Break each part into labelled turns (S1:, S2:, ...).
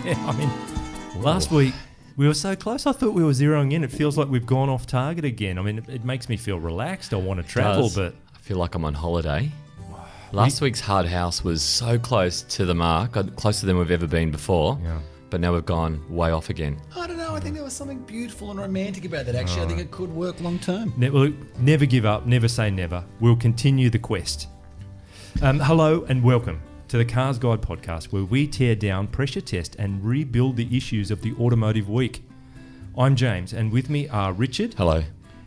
S1: I mean, last week we were so close. I thought we were zeroing in. It feels like we've gone off target again. I mean, it makes me feel relaxed. I want to travel, but
S2: I feel like I'm on holiday. Last week's Hard House was so close to the mark, closer than we've ever been before. Yeah. But now we've gone way off again.
S3: I don't know. I think there was something beautiful and romantic about that, actually. I think it could work long term.
S1: Never give up. Never say never. We'll continue the quest. Hello and welcome to the CarsGuide Podcast, where we tear down, pressure test and rebuild the issues of the automotive week. I'm James, and with me are Richard.
S2: Hello.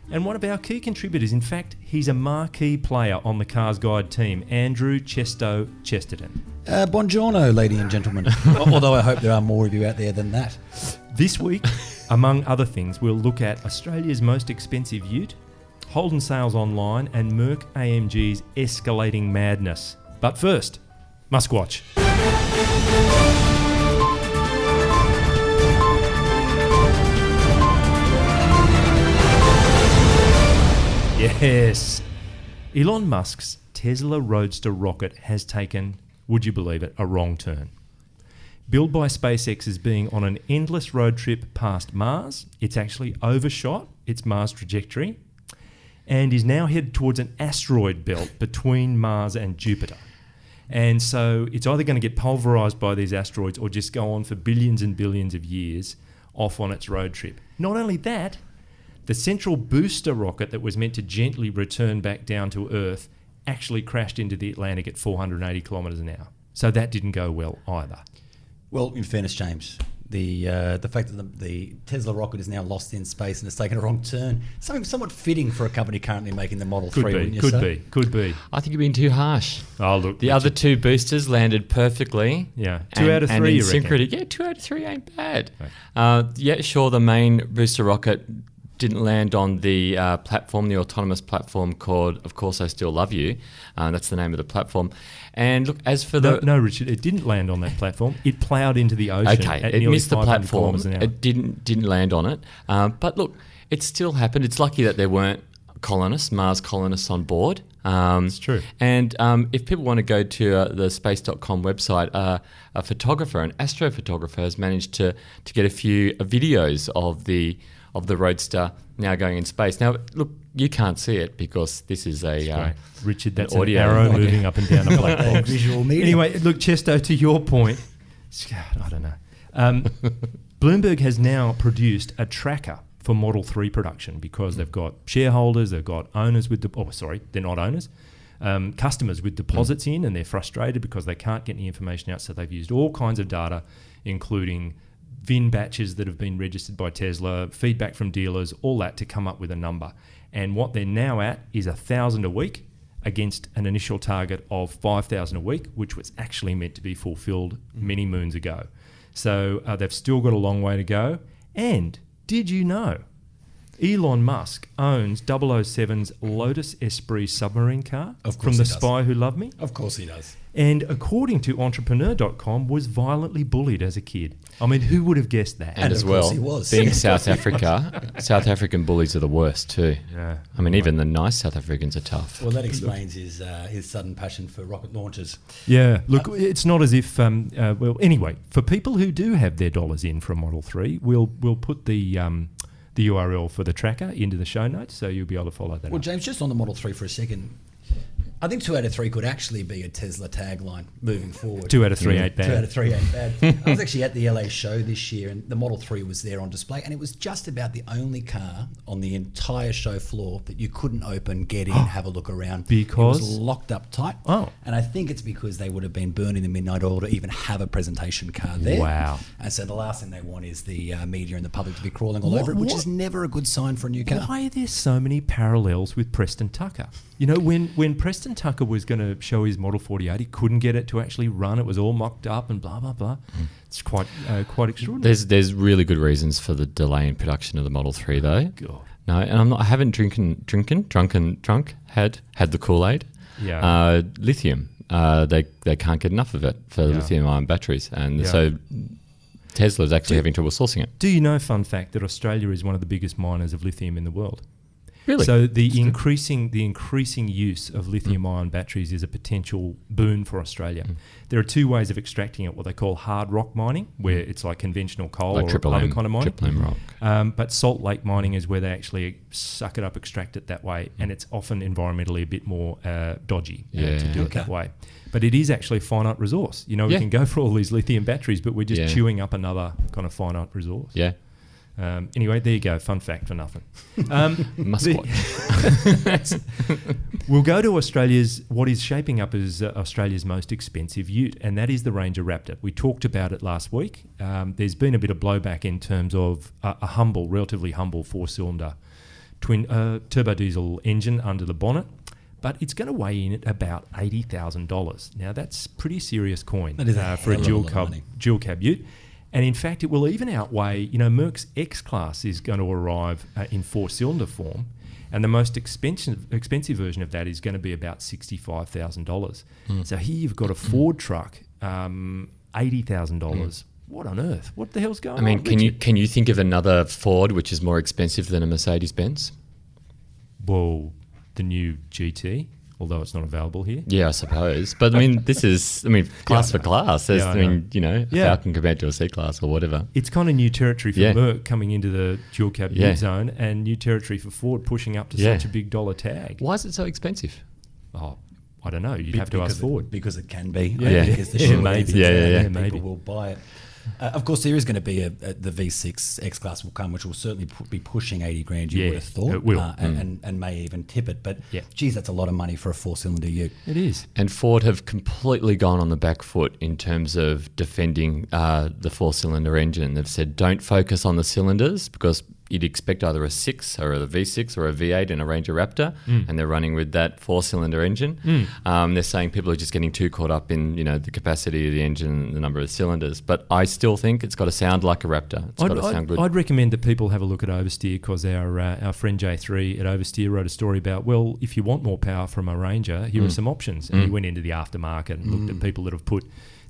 S1: And one of our key contributors, in fact, he's a marquee player on the CarsGuide team, Andrew Chesterton.
S3: Buongiorno, ladies and gentlemen. Although I hope there are more of you out there than that.
S1: This week, among other things, we'll look at Australia's most expensive ute, Holden sales online, and Mercedes-AMG's escalating madness. But first, MUSK WATCH. Yes. Elon Musk's Tesla Roadster rocket has taken, would you believe it, a wrong turn. Billed by SpaceX as being on an endless road trip past Mars, it's actually overshot its Mars trajectory and is now headed towards an asteroid belt between Mars and Jupiter. And so it's either going to get pulverized by these asteroids or just go on for billions and billions of years off on its road trip. Not only that, the central booster rocket that was meant to gently return back down to Earth actually crashed into the Atlantic at 480 kilometres an hour. So that didn't go well either.
S3: Well, in fairness, James, the fact that the Tesla rocket is now lost in space and it's taken a wrong turn, something somewhat fitting for a company currently making the Model 3, wouldn't you say?
S1: Could be.
S2: I think you're being too harsh.
S1: Oh, look.
S2: The other two boosters landed perfectly.
S1: Yeah. 2 out of 3, you reckon?
S2: Yeah, 2 out of 3 ain't bad. Okay. Yeah, sure, the main booster rocket didn't land on the platform, the autonomous platform called Of Course I Still Love You. That's the name of the platform. And look, as for
S1: No, Richard, it didn't land on that platform. It ploughed into the ocean.
S2: Okay,
S1: at
S2: it missed the platform.
S1: An hour.
S2: It didn't land on it. But look, it still happened. It's lucky that there weren't Mars colonists on board.
S1: It's true.
S2: And if people want to go to the space.com website, a photographer, an astrophotographer, has managed to get a few videos of the Roadster now going in space. Now, look, you can't see it because this is
S1: Richard, that's
S2: audio
S1: an arrow moving up and down a black box.
S3: Visual media.
S1: Anyway, look, Chesto, to your point, I don't know. Bloomberg has now produced a tracker for Model 3 production because they've got shareholders, they've got owners with they're not owners, customers with deposits in, and they're frustrated because they can't get any information out. So they've used all kinds of data, including VIN batches that have been registered by Tesla, feedback from dealers, all that to come up with a number. And what they're now at is 1,000 a week against an initial target of 5,000 a week, which was actually meant to be fulfilled many moons ago. So they've still got a long way to go. And did you know Elon Musk owns 007's Lotus Esprit submarine car from The Spy Who Loved Me?
S3: Of course he does.
S1: And according to Entrepreneur.com, was violently bullied as a kid. I mean, who would have guessed that?
S2: And as well, being South Africa, South African bullies are the worst too. Yeah. I mean, even the nice South Africans are tough.
S3: Well, that explains his sudden passion for rocket launches.
S1: Yeah. Look, it's not as if... well, anyway, for people who do have their dollars in for a Model 3, we'll put the URL for the tracker into the show notes, so you'll be able to follow that.
S3: Well, James, just on the Model 3 for a second, I think 2 out of 3 could actually be a Tesla tagline moving forward.
S1: 2 out of 3 ain't bad.
S3: 2 out of 3 ain't bad. I was actually at the LA show this year, and the Model 3 was there on display, and it was just about the only car on the entire show floor that you couldn't open, get in, have a look around.
S1: Because?
S3: It was locked up tight.
S1: Oh.
S3: And I think it's because they would have been burning the midnight oil to even have a presentation car there.
S1: Wow.
S3: And so the last thing they want is the media and the public to be crawling all over it, which is never a good sign for a new car.
S1: Why are there so many parallels with Preston Tucker? You know, when Preston Tucker was going to show his Model 48, he couldn't get it to actually run. It was all mocked up and blah, blah, blah. It's quite extraordinary.
S2: There's really good reasons for the delay in production of the Model 3, though.
S1: God.
S2: No, and I haven't had the Kool-Aid.
S1: Yeah.
S2: Lithium. They can't get enough of it for lithium-ion batteries, and so Tesla's actually having trouble sourcing it.
S1: Do you know, fun fact, that Australia is one of the biggest miners of lithium in the world?
S2: Really?
S1: So the increasing use of lithium-ion batteries is a potential boon for Australia. There are two ways of extracting it: what they call hard rock mining, where it's like conventional coal
S2: Like
S1: or
S2: triple
S1: other
S2: M,
S1: kind of mining.
S2: triple M rock.
S1: But salt lake mining is where they actually suck it up, extract it that way, and it's often environmentally a bit more dodgy to do it that way. But it is actually a finite resource. You know, we can go for all these lithium batteries, but we're just chewing up another kind of finite resource.
S2: Yeah.
S1: Anyway, there you go. Fun fact for nothing.
S2: MUSK WATCH.
S1: We'll go to what is shaping up as Australia's most expensive ute, and that is the Ranger Raptor. We talked about it last week. There's been a bit of blowback in terms of a relatively humble four-cylinder twin turbo diesel engine under the bonnet, but it's going to weigh in at about $80,000. Now, that's pretty serious coin for a dual cab ute. And in fact, it will even outweigh, Merck's X-Class is going to arrive in four-cylinder form, and the most expensive version of that is going to be about $65,000. So here you've got a Ford truck, $80,000. What on earth? What the hell's going on?
S2: I mean, can you think of another Ford which is more expensive than a Mercedes-Benz?
S1: Well, the new GT. Although it's not available here.
S2: Yeah, I suppose. But I mean, this is, class for class. There's, a Falcon compared to a C-Class or whatever.
S1: It's kind of new territory for Merck coming into the dual cab ute zone, and new territory for Ford pushing up to such a big dollar tag.
S2: Why is it so expensive?
S1: Oh, I don't know. You'd have to ask Ford.
S3: Because it can be.
S1: Yeah.
S3: Because the short
S1: maybe.
S3: People will buy it. Of course, there is going to be the V6 X-Class will come, which will certainly be pushing 80 grand, you would have thought.
S1: It will.
S3: And may even tip it. But, geez, that's a lot of money for a four-cylinder ute.
S1: It is.
S2: And Ford have completely gone on the back foot in terms of defending the four-cylinder engine. They've said, don't focus on the cylinders because you'd expect either a 6 or a V6 or a V8 in a Ranger Raptor, and they're running with that four-cylinder engine. They're saying people are just getting too caught up in the capacity of the engine and the number of cylinders. But I still think it's got to sound like a Raptor. It's got to sound good.
S1: I'd recommend that people have a look at Oversteer, because our friend J3 at Oversteer wrote a story about, well, if you want more power from a Ranger, here are some options. And he went into the aftermarket and looked at people that have put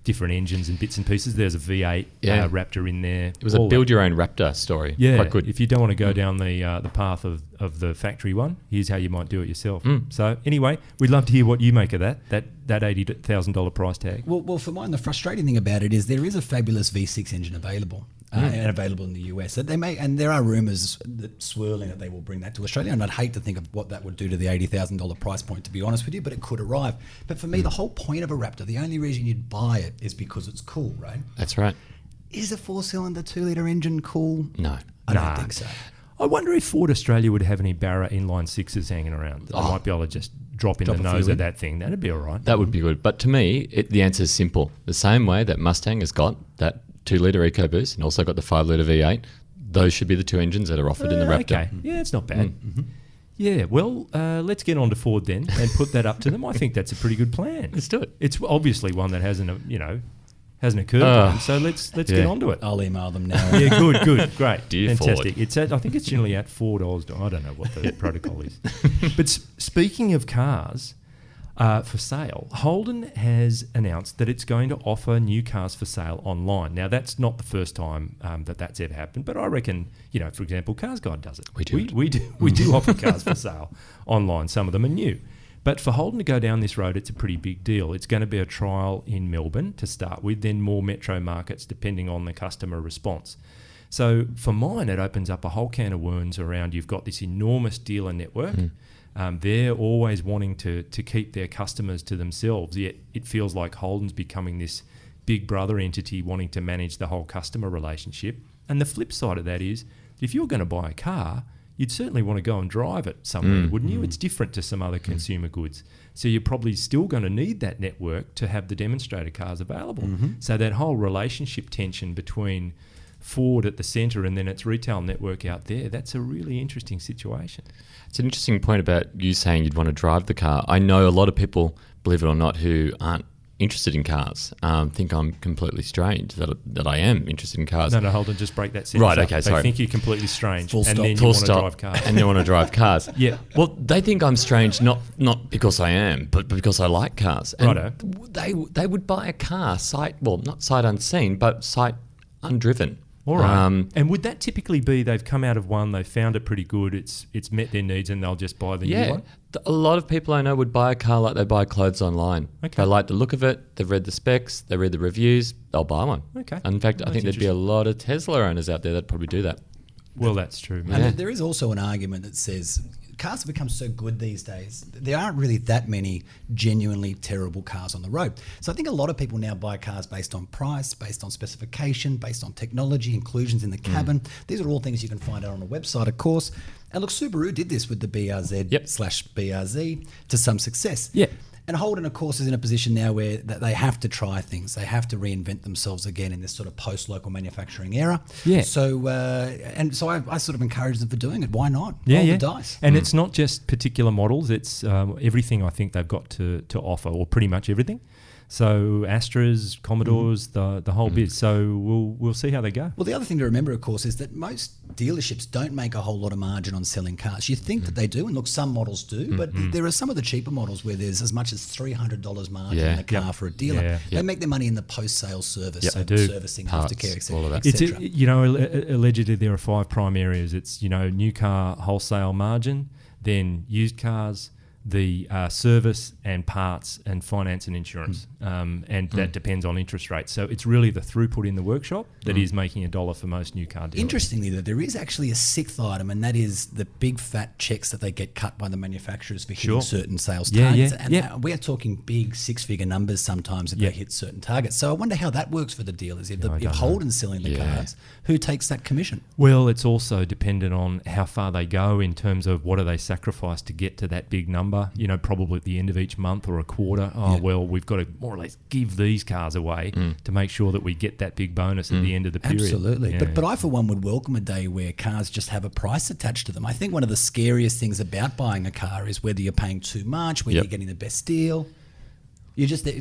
S1: different engines and bits and pieces. There's a V8 Raptor in there.
S2: It was a build-your-own Raptor story.
S1: Yeah,
S2: quite good.
S1: If you don't want to go down the path of the factory one, here's how you might do it yourself. So anyway, we'd love to hear what you make of that $80,000 price tag.
S3: Well, for mine, the frustrating thing about it is there is a fabulous V6 engine available. And available in the US. That they may, and there are rumours that swirling that they will bring that to Australia. And I'd hate to think of what that would do to the $80,000 price point, to be honest with you, but it could arrive. But for me, the whole point of a Raptor, the only reason you'd buy it is because it's cool, right?
S2: That's right.
S3: Is a four-cylinder 2-litre engine cool?
S2: No.
S3: I don't think so.
S1: I wonder if Ford Australia would have any Barra inline 6s hanging around. I might be able to just drop in the nose of that thing. That'd be all right.
S2: That would be good. But to me, the answer is simple. The same way that Mustang has got that 2-litre EcoBoost and also got the 5-litre V8, those should be the two engines that are offered in the Raptor.
S1: Okay, yeah, it's not bad. Yeah, well, let's get on to Ford then and put that up to them. I think that's a pretty good plan.
S2: Let's do it.
S1: It's obviously one that hasn't occurred to them, so let's get onto it.
S3: I'll email them now.
S1: Yeah, good, great,
S2: Dear
S1: fantastic.
S2: Ford.
S1: I think it's generally at Ford Oz. I don't know what the protocol is. But speaking of cars for sale, Holden has announced that it's going to offer new cars for sale online. Now, that's not the first time that's ever happened, but I reckon, for example, CarsGuide does it. We do offer cars for sale online. Some of them are new. But for Holden to go down this road, it's a pretty big deal. It's going to be a trial in Melbourne to start with, then more metro markets depending on the customer response. So for mine, it opens up a whole can of worms around you've got this enormous dealer network. They're always wanting to keep their customers to themselves, yet it feels like Holden's becoming this big brother entity wanting to manage the whole customer relationship. And the flip side of that is, if you're going to buy a car, you'd certainly want to go and drive it somewhere, wouldn't you? It's different to some other consumer goods. So you're probably still going to need that network to have the demonstrator cars available. So that whole relationship tension between Ford at the centre and then its retail network out there, that's a really interesting situation.
S2: It's an interesting point about you saying you'd want to drive the car. I know a lot of people, believe it or not, who aren't interested in cars think I'm completely strange that I am interested in cars.
S1: No, Holden, just break that sentence.
S2: Right,
S1: up.
S2: okay, sorry.
S1: They think you're completely strange.
S3: Full stop.
S1: And then
S2: Full
S1: you want to
S2: stop.
S1: drive cars.
S2: And they want to drive cars.
S1: Yeah.
S2: Well, they think I'm strange not because I am, but because I like cars. And
S1: Righto.
S2: they would buy a car not sight unseen, but sight undriven.
S1: All right. And would that typically be they've come out of one, they've found it pretty good, it's met their needs, and they'll just buy the new one?
S2: A lot of people I know would buy a car like they buy clothes online.
S1: Okay.
S2: They like the look of it, they've read the specs, they read the reviews, they'll buy one.
S1: Okay.
S2: In fact, I think there'd be a lot of Tesla owners out there that'd probably do that.
S1: Well, that's true.
S3: Yeah. And there is also an argument that says cars have become so good these days, there aren't really that many genuinely terrible cars on the road. So I think a lot of people now buy cars based on price, based on specification, based on technology, inclusions in the cabin. These are all things you can find out on a website, of course. And look, Subaru did this with the BRZ/BRZ to some success.
S1: Yeah.
S3: And Holden, of course, is in a position now where they have to try things. They have to reinvent themselves again in this sort of post-local manufacturing era.
S1: Yeah.
S3: So, I sort of encourage them for doing it. Why not?
S1: Yeah,
S3: Roll
S1: yeah.
S3: the dice.
S1: And it's not just particular models. It's everything I think they've got to offer, or pretty much everything. So Astras, Commodores, the whole bit. So we'll see how they go.
S3: Well, the other thing to remember, of course, is that most dealerships don't make a whole lot of margin on selling cars. You think that they do, and look, some models do, but there are some of the cheaper models where there's as much as $300 margin in the car for a dealer.
S1: Yeah.
S3: They make their money in the post-sale service, so
S1: they do.
S3: servicing,
S2: Parts,
S3: aftercare,
S2: all of that.
S3: etc.
S1: It's allegedly there are 5 prime areas. It's new car wholesale margin, then used cars, the service and parts and finance and insurance, and that depends on interest rates. So it's really the throughput in the workshop that is making $1 for most new car dealers.
S3: Interestingly, though, there is actually a 6th item, and that is the big fat checks that they get cut by the manufacturers for hitting certain sales targets. And we are talking big 6-figure numbers sometimes if they hit certain targets. So I wonder how that works for the dealers. If Holden's selling the cars, who takes that commission?
S1: Well, it's also dependent on how far they go in terms of what do they sacrifice to get to that big number. Probably at the end of each month or a quarter. Well, we've got to more or less give these cars away to make sure that we get that big bonus at the end of the period.
S3: Absolutely.
S1: Yeah.
S3: But I, for one, would welcome a day where cars just have a price attached to them. I think one of the scariest things about buying a car is whether you're paying too much, whether you're getting the best deal.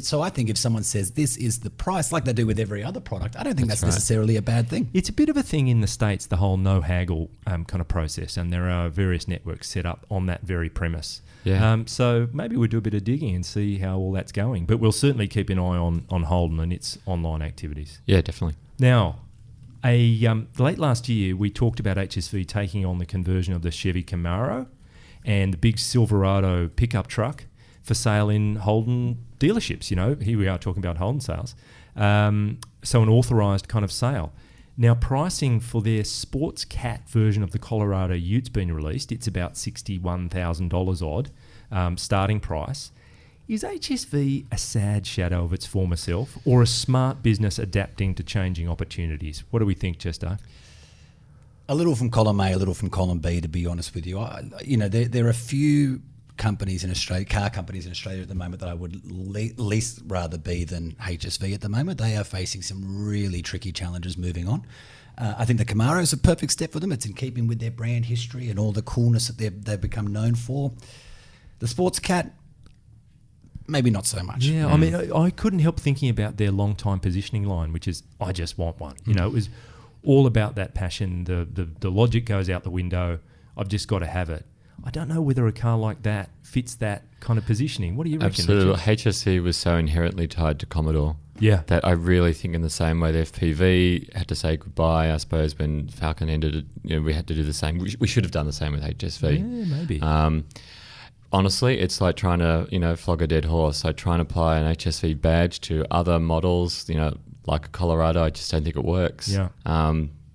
S3: So I think if someone says this is the price, like they do with every other product, I don't think that's necessarily a bad thing.
S1: It's a bit of a thing in the States, the whole no haggle kind of process, and there are various networks set up on that very premise.
S2: Yeah.
S1: So maybe we'll do a bit of digging and see how all that's going. But we'll certainly keep an eye on Holden and its online activities.
S2: Yeah, definitely.
S1: Now, late last year, we talked about HSV taking on the conversion of the Chevy Camaro and the big Silverado pickup truck for sale in Holden dealerships. Here we are talking about Holden sales. So an authorised kind of sale. Now, pricing for their sports cat version of the Colorado Ute's been released. It's about $61,000 odd starting price. Is HSV a sad shadow of its former self, or a smart business adapting to changing opportunities? What do we think, Chester?
S3: A little from column A, a little from column B, to be honest with you. There are a few companies in Australia, car companies in Australia at the moment that I would least rather be than HSV at the moment. They are facing some really tricky challenges moving on. I think the Camaro is a perfect step for them. It's in keeping with their brand history and all the coolness that they've become known for. The Sports Cat, maybe not so much.
S1: Yeah, I mean, I couldn't help thinking about their long-time positioning line, which is, I just want one. It was all about that passion. The logic goes out the window. I've just got to have it. I don't know whether a car like that fits that kind of positioning. What do you reckon?
S2: Absolutely. HSV was so inherently tied to Commodore.
S1: Yeah.
S2: That I really think in the same way the FPV had to say goodbye, I suppose, when Falcon ended it, we had to do the same. We should have done the same with HSV.
S1: Yeah, maybe.
S2: Honestly, it's like trying to, flog a dead horse. Like trying to apply an HSV badge to other models, like a Colorado, I just don't think it works.
S1: Yeah.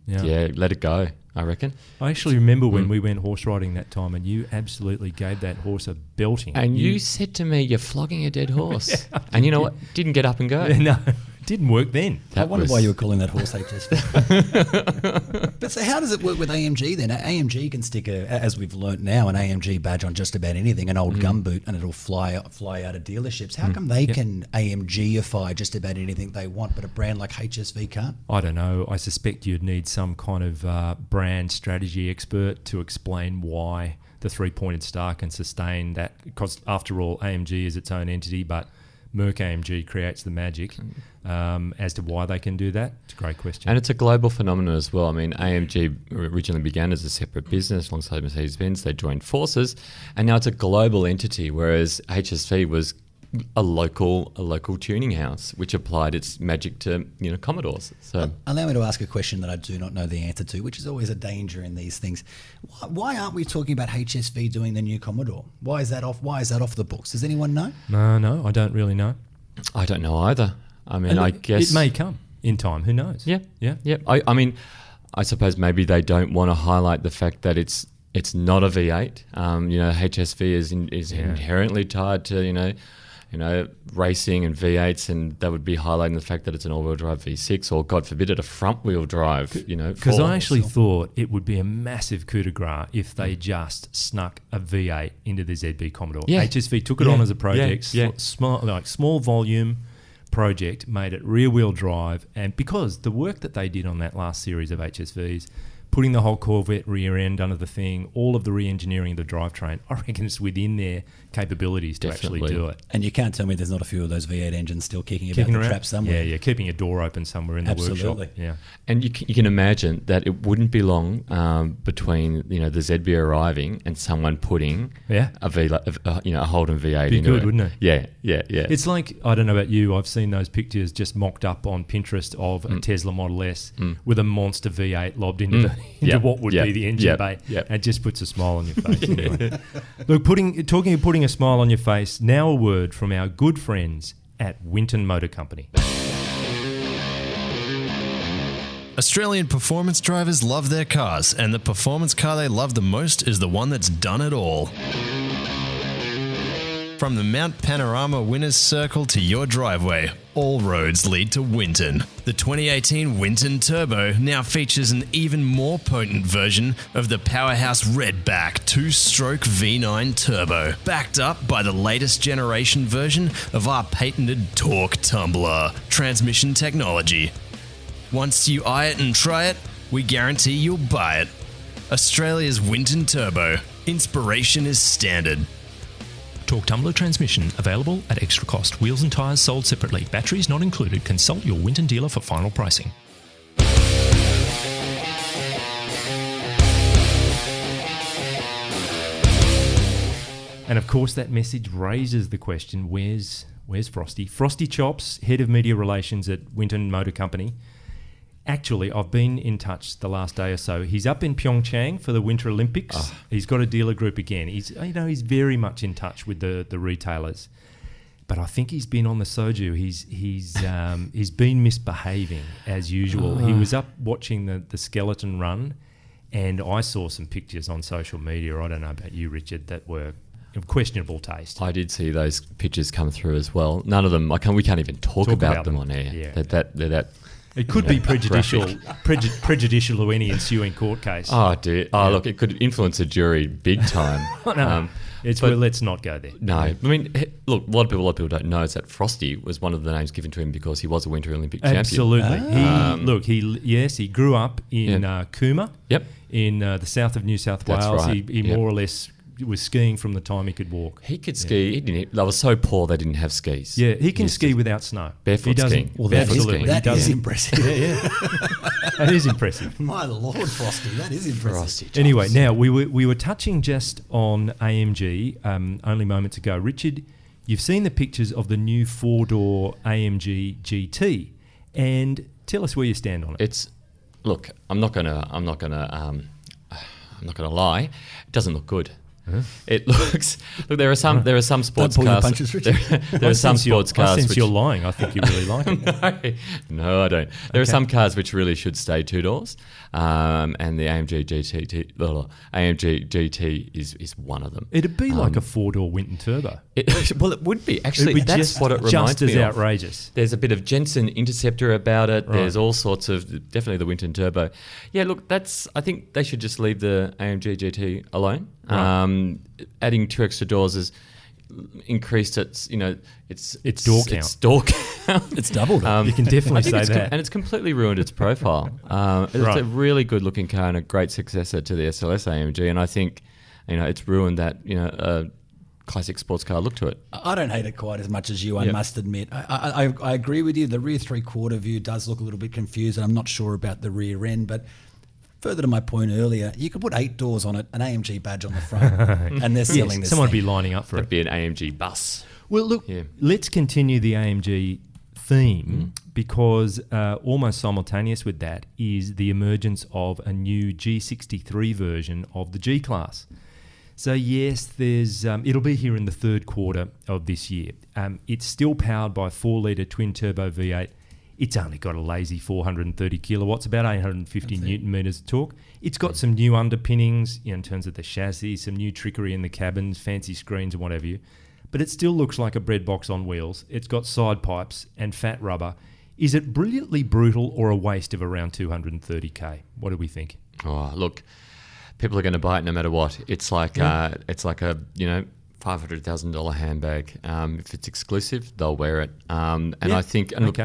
S2: Yeah, let it go, I reckon.
S1: I actually remember when we went horse riding that time, and you absolutely gave that horse a belting.
S2: And you said to me, you're flogging a dead horse. And you know what? Didn't get up and go.
S1: No, it didn't work then.
S3: I wonder why you were calling that horse HSV. But so how does it work with AMG then? AMG can stick, as we've learnt now, an AMG badge on just about anything, an old gumboot, and it'll fly out of dealerships. How come they can AMG-ify just about anything they want, but a brand like HSV can't?
S1: I don't know. I suspect you'd need some kind of brand strategy expert to explain why the three-pointed star can sustain that, because after all, AMG is its own entity, but Merc AMG creates the magic. As to why they can do that, it's a great question.
S2: And it's a global phenomenon as well. I mean, AMG originally began as a separate business alongside Mercedes-Benz. They joined forces, and now it's a global entity, whereas HSV was a local tuning house which applied its magic to Commodores. So
S3: allow me to ask a question that I do not know the answer to, which is always a danger in these things. Why aren't we talking about HSV doing the new Commodore? Why is that off the books? Does anyone know?
S1: No, I don't really know.
S2: I don't know either. I mean, I guess
S1: it may come in time. Who knows?
S2: Yeah. I mean, I suppose maybe they don't want to highlight the fact that it's not a V8. HSV is inherently tied to racing and V8s, and that would be highlighting the fact that it's an all-wheel drive V6, or God forbid it, a front-wheel drive.
S1: Because I actually thought it would be a massive coup de grace if they just snuck a V8 into the ZB Commodore.
S2: Yeah.
S1: HSV took it on as a project, small volume project, made it rear-wheel drive, and because the work that they did on that last series of HSVs, putting the whole Corvette rear end under the thing, all of the re-engineering of the drivetrain, I reckon it's within their capabilities to actually do it.
S3: And you can't tell me there's not a few of those V8 engines still kicking about the trap somewhere.
S1: Yeah, keeping a door open somewhere in the workshop. Yeah,
S2: and you can imagine that it wouldn't be long between the ZB arriving and someone putting a Holden V8
S1: be
S2: into
S1: good,
S2: it.
S1: Wouldn't it?
S2: Yeah.
S1: It's like, I don't know about you, I've seen those pictures just mocked up on Pinterest of a Tesla Model S with a monster V8 lobbed into what would be the engine bay. It just puts a smile on your face. Anyway. Look, putting a smile on your face, now a word from our good friends at Winton Motor Company.
S4: Australian performance drivers love their cars, and the performance car they love the most is the one that's done it all. From the Mount Panorama Winners Circle to your driveway, all roads lead to Winton. The 2018 Winton Turbo now features an even more potent version of the powerhouse Redback 2-stroke V9 Turbo, backed up by the latest generation version of our patented Torque Tumbler transmission technology. Once you eye it and try it, we guarantee you'll buy it. Australia's Winton Turbo. Inspiration is standard.
S5: Torque Tumbler transmission available at extra cost. Wheels and tyres sold separately. Batteries not included. Consult your Winton dealer for final pricing.
S1: And of course, that message raises the question: Where's Frosty? Frosty Chops, head of media relations at Winton Motor Company. Actually, I've been in touch the last day or so. He's up in Pyeongchang for the Winter Olympics. He's got a dealer group again. He's very much in touch with the retailers. But I think he's been on the soju. He's been misbehaving as usual. He was up watching the skeleton run, and I saw some pictures on social media. I don't know about you, Richard, that were of questionable taste.
S2: I did see those pictures come through as well. None of them. We can't even talk about them on air.
S1: Yeah.
S2: They're that.
S1: It could be prejudicial to any ensuing court case.
S2: Oh dear! Look, it could influence a jury big time.
S1: No, let's not go there.
S2: No, I mean, look, a lot of people don't know is that Frosty was one of the names given to him because he was a Winter Olympic champion.
S1: Absolutely. He grew up in Cooma.
S2: Yep.
S1: In the south of New South
S2: That's
S1: Wales.
S2: right.
S1: He more or less was skiing from the time he could walk.
S2: He could ski. They were so poor they didn't have skis.
S1: Yeah, he can ski without snow.
S2: Barefoot skiing.
S3: Well, that is impressive.
S1: Yeah. That is impressive.
S3: My Lord, Frosty, that is impressive.
S1: Anyway, now we were touching just on AMG only moments ago. Richard, you've seen the pictures of the new four-door AMG GT, and tell us where you stand on it.
S2: Look, I'm not gonna lie. It doesn't look good. Huh? It looks. Look, there are some sports cars.
S3: Punches,
S2: there are some sports cars.
S1: I sense you're lying. I think you really like it.
S2: No, I don't. There are some cars which really should stay two doors, and the AMG GT is one of them.
S1: It'd be like a four-door Winton Turbo.
S2: It would be actually. That's what it reminds
S1: just
S2: me
S1: as
S2: of.
S1: outrageous.
S2: There's a bit of Jensen Interceptor about it. Right. There's all sorts of definitely the Winton Turbo. Yeah, look, I think they should just leave the AMG GT alone. Right. Adding 2 extra doors has increased its door count. Its door count.
S3: It's doubled.
S1: You can definitely say that.
S2: And it's completely ruined its profile. It's a really good looking car and a great successor to the SLS AMG. And I think, it's ruined that, classic sports car look to it.
S3: I don't hate it quite as much as you, I must admit. I agree with you. The rear three-quarter view does look a little bit confused, and I'm not sure about the rear end, but further to my point earlier, you could put 8 doors on it, an AMG badge on the front, and they're selling this
S1: Someone would
S3: thing.
S1: be lining up for
S2: That'd
S1: it.
S2: be an AMG bus.
S1: Well, look, let's continue the AMG theme because almost simultaneous with that is the emergence of a new G63 version of the G-Class. So yes, there's it'll be here in the third quarter of this year. It's still powered by a 4-litre twin-turbo V8. It's only got a lazy 430 kilowatts, about 850 newton meters of torque. It's got some new underpinnings in terms of the chassis, some new trickery in the cabins, fancy screens and whatever you. But it still looks like a bread box on wheels. It's got side pipes and fat rubber. Is it brilliantly brutal or a waste of around 230k? What do we think?
S2: Oh, look, people are going to buy it no matter what. It's like a $500,000 handbag. If it's exclusive, they'll wear it. I think look,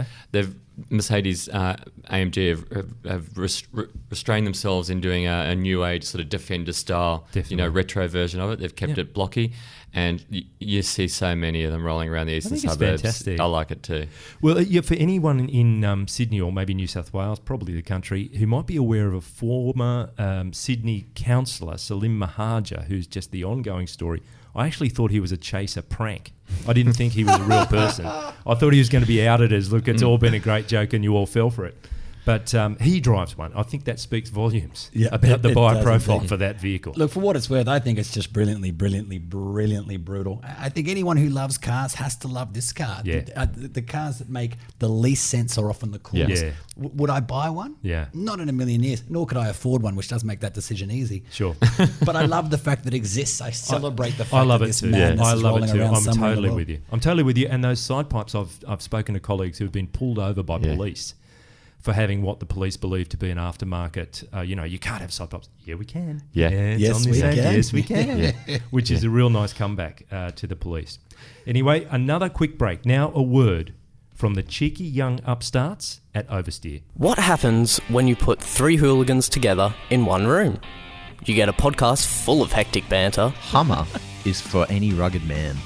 S2: Mercedes AMG have restrained themselves in doing a new age sort of Defender style, retro version of it. They've kept it blocky, and you see so many of them rolling around the eastern suburbs.
S1: Fantastic.
S2: I like it too.
S1: Well, for anyone in Sydney or maybe New South Wales, probably the country, who might be aware of a former Sydney councillor, Salim Mahaja, who's just the ongoing story. I actually thought he was a chaser prank. I didn't think he was a real person. I thought he was going to be outed as, look, it's all been a great joke and you all fell for it. But he drives one. I think that speaks volumes about the buyer profile for that vehicle.
S3: Look, for what it's worth, I think it's just brilliantly brutal. I think anyone who loves cars has to love this car.
S1: Yeah.
S3: The cars that make the least sense are often the coolest.
S1: Yeah.
S3: Would I buy one?
S1: Yeah.
S3: Not in a million years. Nor could I afford one, which does make that decision easy.
S1: Sure.
S3: But I love the fact that it exists. I celebrate the fact
S1: I love
S3: that
S1: it
S3: this
S1: too.
S3: madness
S1: I
S3: is
S1: love
S3: rolling
S1: it too.
S3: around
S1: I'm
S3: somewhere in the
S1: totally
S3: world.
S1: with you. I'm totally with you. And those side pipes, I've spoken to colleagues who have been pulled over by police for having what the police believe to be an aftermarket, you can't have side pipes. Yeah, we can.
S2: Yeah.
S1: It's
S3: Yes,
S1: on this
S3: we
S1: end.
S3: can.
S1: Yes, we can. Which is a real nice comeback to the police. Anyway, another quick break. Now a word from the cheeky young upstarts at Oversteer.
S6: What happens when you put 3 hooligans together in one room? You get a podcast full of hectic banter.
S7: Hummer is for any rugged man.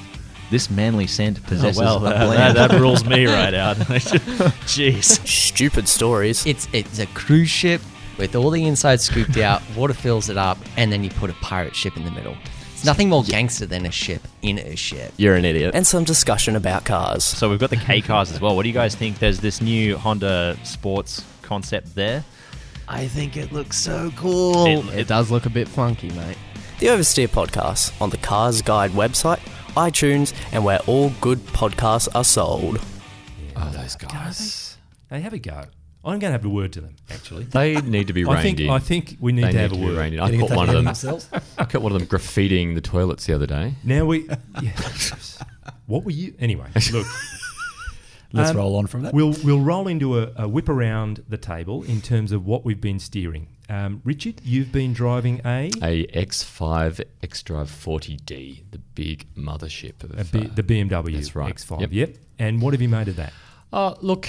S7: This manly scent possesses a blend.
S8: That rules me right out. Jeez.
S6: Stupid stories.
S9: It's a cruise ship with all the inside scooped out, water fills it up, and then you put a pirate ship in the middle. It's nothing more gangster than a ship in a ship.
S8: You're an idiot.
S6: And some discussion about cars.
S8: So we've got the K cars as well. What do you guys think? There's this new Honda Sports concept there.
S9: I think it looks so cool. It does look a bit funky, mate.
S6: The Oversteer Podcast on the CarsGuide website, iTunes, and where all good podcasts are sold.
S2: Oh, those guys.
S1: They have a go. I'm going to have a word to them, actually.
S2: They need to be reined in.
S1: I think we need to have a word.
S2: Reined in. I caught one of them. I caught one of them graffitiing the toilets the other day.
S1: Now what were you? Anyway, look.
S3: Let's roll on from that.
S1: We'll roll into a whip around the table in terms of what we've been steering. Richard, you've been driving a
S2: X5 xDrive 40D, the big mothership of
S1: the BMW
S2: that's right.
S1: X5. Yep. And what have you made of that?
S2: Look,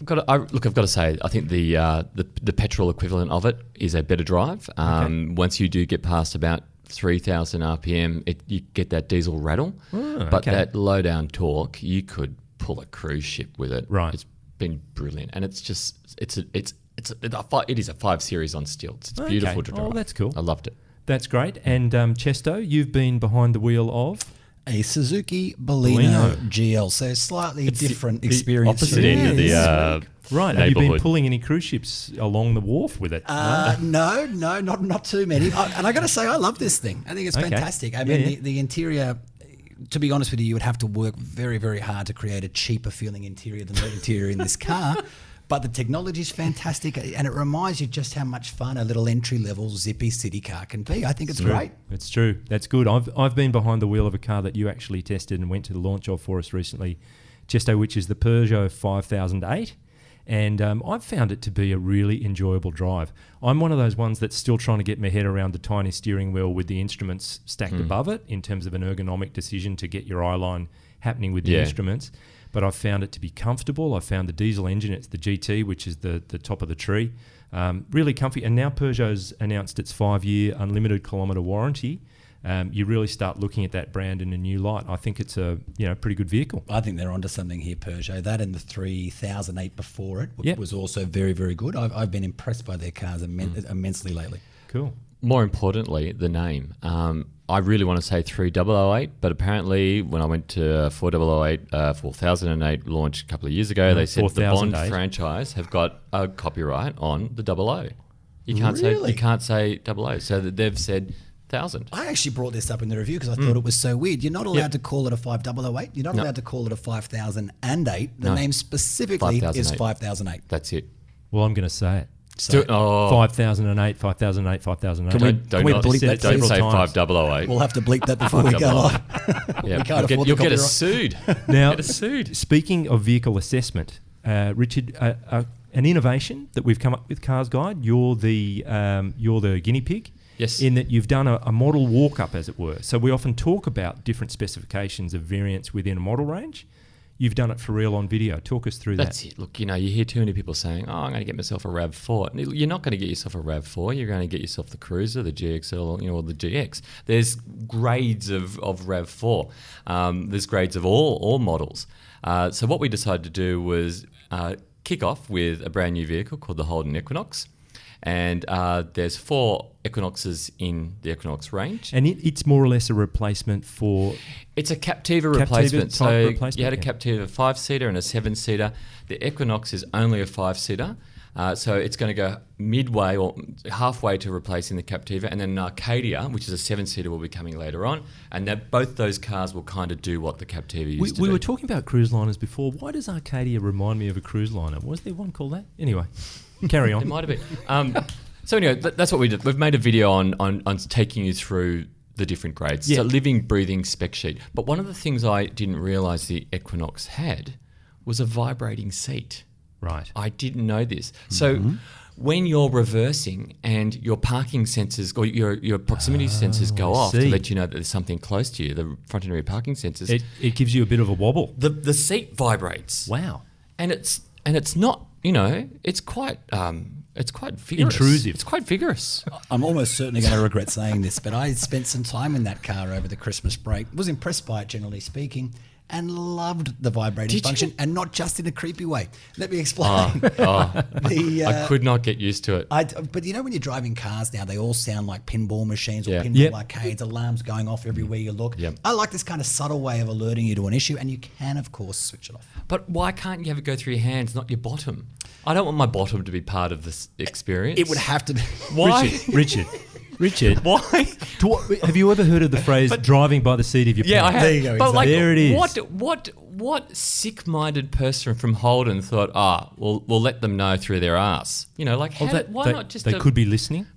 S2: I've got to say, I think the petrol equivalent of it is a better drive. Once you do get past about 3,000 RPM, you get that diesel rattle. But that low down torque, you could pull a cruise ship with it.
S1: Right.
S2: It's been brilliant, and it is a 5 Series on stilts. It's beautiful to drive.
S1: Oh, that's cool.
S2: I loved it.
S1: That's great. And Chesto, you've been behind the wheel of
S3: a Suzuki Baleno GL, so slightly different experience.
S8: Opposite end of the
S1: right. Have you been pulling any cruise ships along the wharf with it?
S3: No, not too many. And I got to say, I love this thing. I think it's fantastic. I mean, the interior. To be honest with you would have to work very, very hard to create a cheaper feeling interior than the interior in this car. But the technology is fantastic, and it reminds you just how much fun a little entry-level zippy city car can be. I think it's great.
S1: It's true. That's good. I've been behind the wheel of a car that you actually tested and went to the launch of for us recently, Chesto, which is the Peugeot 5008. And I've found it to be a really enjoyable drive. I'm one of those ones that's still trying to get my head around the tiny steering wheel with the instruments stacked above it in terms of an ergonomic decision to get your eye line happening with the instruments. But I've found it to be comfortable. I found the diesel engine, it's the GT, which is the top of the tree, really comfy. And now Peugeot's announced its 5-year unlimited kilometre warranty. You really start looking at that brand in a new light. I think it's a pretty good vehicle.
S3: I think they're onto something here, Peugeot. That and the 3008 before it was also very, very good. I've been impressed by their cars immensely lately.
S1: Cool.
S2: More importantly, the name. I really want to say 3008, but apparently when I went to 4008, 4008 launch a couple of years ago, they said the Bond
S1: 4008.
S2: franchise have got a copyright on the 00. You can't say 00, so that they've said 1000.
S3: I actually brought this up in the review because I thought it was so weird. You're not allowed to call it a 5008. You're not allowed to call it a 5008. The name specifically is 5008.
S2: That's it.
S1: Well, I'm going to say it.
S3: So
S1: 5008, 5008, 5008.
S3: Can we bleep that
S2: Don't
S3: several
S2: say
S3: times?
S2: 5008.
S3: We'll have to bleep that before we go live.
S2: Yeah,
S3: We can't afford
S2: you'll
S3: the
S2: get us
S3: copyright.
S2: sued.
S1: Now,
S2: Get us sued.
S1: speaking of vehicle assessment, Richard, an innovation that we've come up with, Cars Guide. You're the guinea pig.
S2: Yes.
S1: In that you've done a model walk-up, as it were. So we often talk about different specifications of variants within a model range. You've done it for real on video. Talk us through
S2: That's
S1: that.
S2: it. Look, you hear too many people saying, I'm going to get myself a RAV4. And you're not going to get yourself a RAV4. You're going to get yourself the Cruiser, the GXL, or the GX. There's grades of RAV4. There's grades of all models. So what we decided to do was kick off with a brand new vehicle called the Holden Equinox. And there's 4 Equinoxes in the Equinox range.
S1: And it's more or less a replacement for...
S2: It's a Captiva replacement.
S1: type
S2: So
S1: replacement,
S2: you had a
S1: yeah.
S2: Captiva 5-seater and a 7-seater. The Equinox is only a 5-seater. So it's going to go midway or halfway to replacing the Captiva. And then an Arcadia, which is a 7-seater, will be coming later on. And both those cars will kind of do what the Captiva used to do.
S1: We were talking about cruise liners before. Why does Arcadia remind me of a cruise liner? Was there one called that? Anyway, carry on.
S2: It might have been. So anyway, that's what we did. We've made a video on taking you through the different grades.
S1: Yeah.
S2: It's a living, breathing spec sheet. But one of the things I didn't realise the Equinox had was a vibrating seat.
S1: Right.
S2: I didn't know this. So when you're reversing and your parking sensors or your proximity sensors go off to
S1: see.
S2: let you know that there's something close to you, the front and rear parking sensors,
S1: It gives you a bit of a wobble.
S2: the seat vibrates.
S1: Wow.
S2: And it's not, it's quite vigorous.
S1: Intrusive.
S2: It's quite vigorous.
S3: I'm almost certainly going to regret saying this, but I spent some time in that car over the Christmas break. Was impressed by it, generally speaking, and loved the vibrating function, and not just in a creepy way. Let me explain.
S2: I could not get used to it.
S3: But when you're driving cars now, they all sound like pinball machines or
S2: Yeah.
S3: pinball arcades, alarms going off everywhere you look.
S2: Yep.
S3: I like this kind of subtle way of alerting you to an issue, and you can, of course, switch it off.
S2: But why can't you have it go through your hands, not your bottom? I don't want my bottom to be part of this experience.
S3: It would have to be.
S2: Why?
S1: Richard.
S2: Why?
S1: Have you ever heard of the phrase driving by the seat of your
S2: Yeah, I
S1: pants?
S2: have.
S3: There you go,
S2: But
S3: exactly.
S1: There it is.
S2: What sick-minded person from Holden thought, we'll let them know through their ass? Why not just?
S1: They could be listening.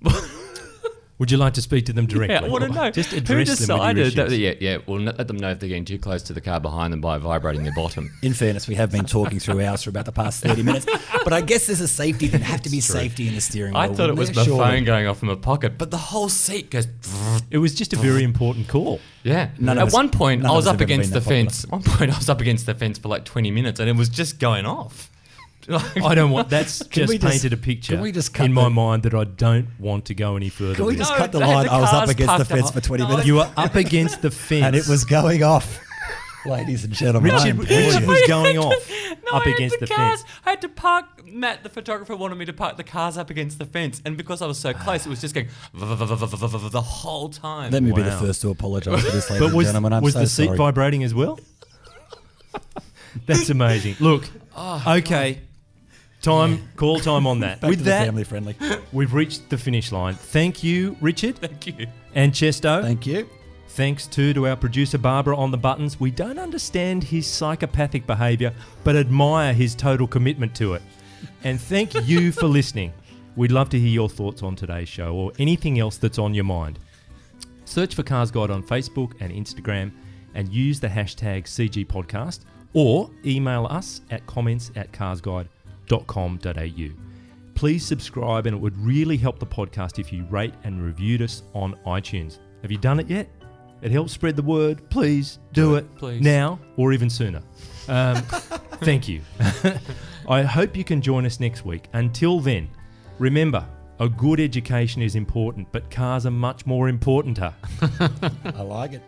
S1: Would you like to speak to them directly?
S2: Yeah, I want to know.
S1: Just
S2: Who
S1: address them with your
S2: decided
S1: issues.
S2: that? We'll not let them know if they're getting too close to the car behind them by vibrating their bottom.
S3: In fairness, we have been talking through ours for about the past 30 minutes, but I guess there's a safety. There have to be safety in the steering wheel.
S2: I thought it was my
S3: Surely.
S2: phone going off in my pocket, but the whole seat goes.
S1: It was just a very important call.
S2: Yeah.
S3: None of
S2: At
S3: us-
S2: one point,
S3: none
S2: I
S3: of
S2: was
S3: us
S2: up
S3: have ever
S2: against the
S3: been that
S2: fence. At one point, I was up against the fence for like 20 minutes, and it was just going off.
S1: I don't want. That's
S3: we
S1: just
S3: just-
S1: painted a picture
S3: can we just cut
S1: in my
S3: the-
S1: mind that I don't want to go any further.
S3: Can we
S1: with.
S3: just
S2: No,
S3: cut the
S2: the
S3: line? I was up
S2: car's
S3: against the
S2: parked
S3: fence
S2: up.
S3: for 20
S2: No,
S3: minutes.
S1: You were up against the fence,
S3: and it was going off. Ladies and gentlemen, I
S1: Richard
S3: implore you.
S1: was going off
S2: No,
S1: up
S2: I had
S1: against the
S2: cars.
S1: fence.
S2: I had to park. Matt, the photographer, wanted me to park the cars up against the fence, and because I was so close, it was just going the whole time.
S3: Let me be the
S1: Wow.
S3: first to apologise for this, ladies
S1: But
S3: and
S1: was,
S3: gentlemen. I'm
S1: was
S3: so
S1: the seat
S3: sorry.
S1: vibrating as well? That's amazing. Look, okay, call time on that.
S3: Back
S1: With
S3: to the
S1: that,
S3: family friendly.
S1: we've reached the finish line. Thank you, Richard
S2: Thank you.
S1: and Chesto.
S3: Thank you.
S1: Thanks too to our producer Barbara on the buttons. We don't understand his psychopathic behaviour, but admire his total commitment to it. And thank you for listening. We'd love to hear your thoughts on today's show or anything else that's on your mind. Search for Cars Guide on Facebook and Instagram and use the hashtag CGPodcast or email us at comments@carsguide.com.au. Please subscribe, and it would really help the podcast if you rate and reviewed us on iTunes. Have you done it yet? It helps spread the word. Please do it
S2: please.
S1: now or even sooner. Thank you. I hope you can join us next week. Until then, remember, a good education is important, but cars are much more importanter.
S3: I like it.